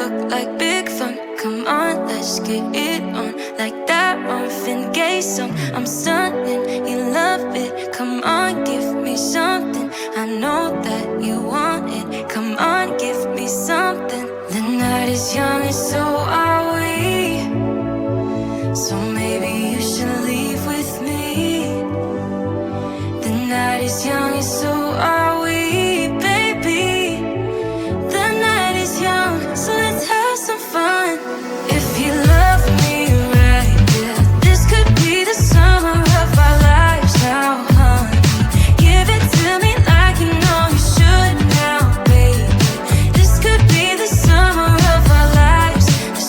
look like big fun. Come on, let's get it on. Like that Marvin Gaye song. I'm stunning, you love it. Come on, give me something. I know that you want it. Come on, give me something. The night is young and so are we. So maybe you should leave with me. The night is young and so are we, baby. The night is young, so let's have some fun. If you love me right, yeah, this could be the summer of our lives now, honey. Give it to me like you know you should now, baby. This could be the summer of our lives, the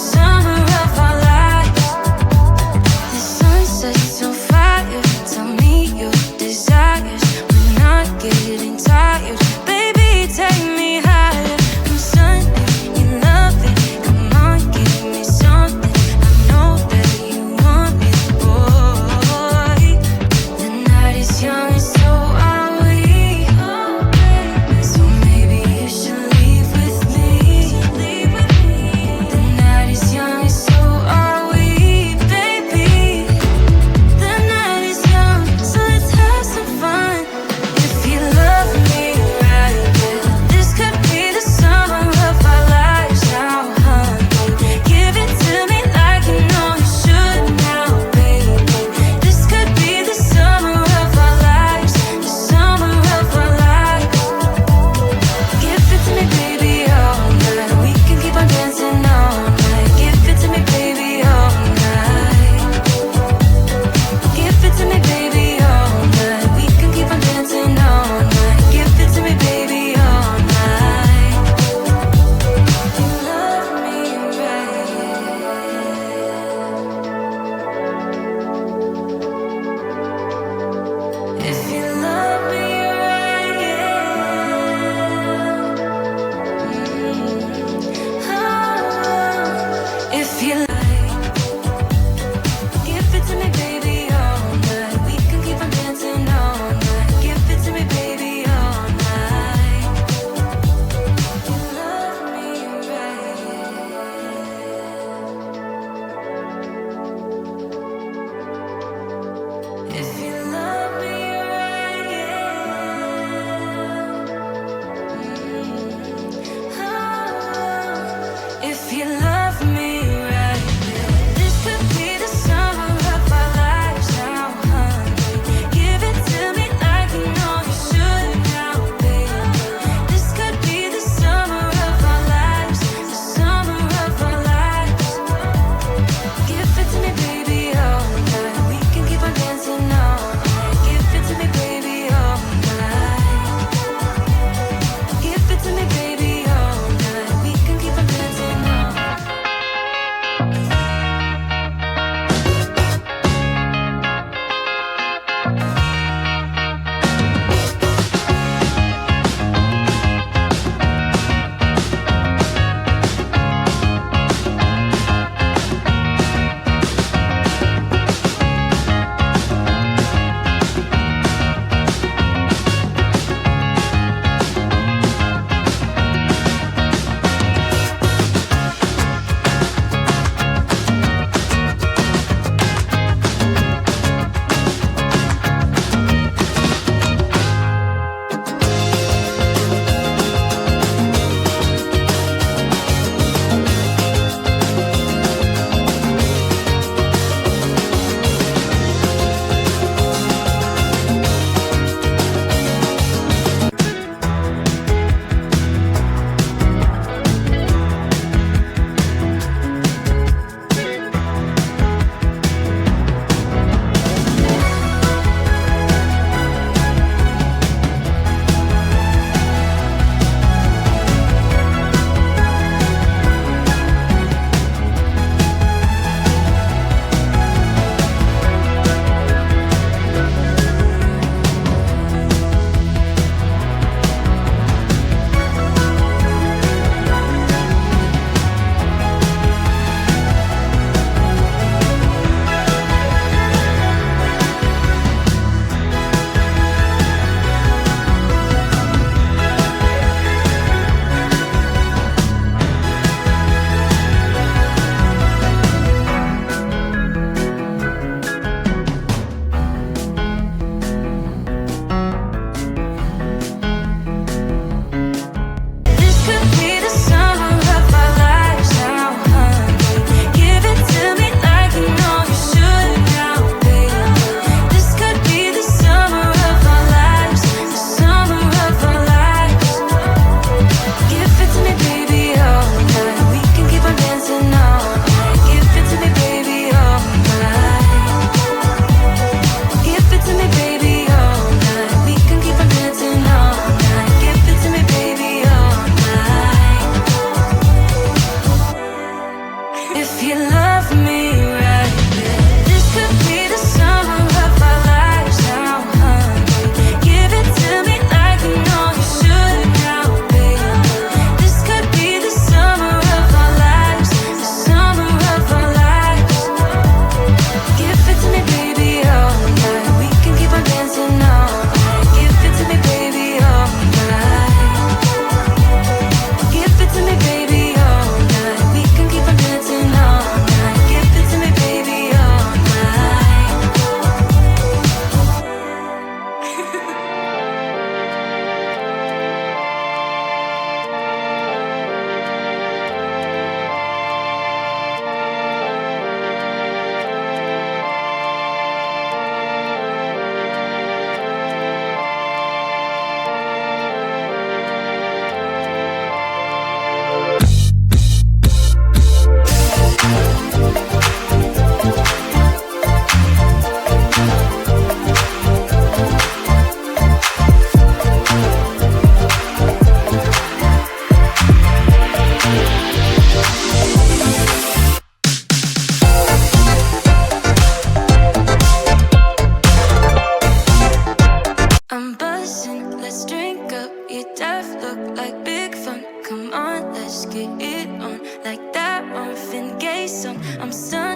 If you love me right, this could be the summer of our lives now, honey. Give it to me like you know you should now, baby. This could be the summer of our lives, the summer of our lives. Give it to me, baby, all night. We can keep on dancing all night. Give it to me, baby, all night. Give it to me, baby, all night. We can keep on dancing all night. Give it to me, baby, all night. I'm buzzing, let's drink up. Your death look like big fun. Come on, let's get it on. Like that Marvin Gaye song. I'm stunned.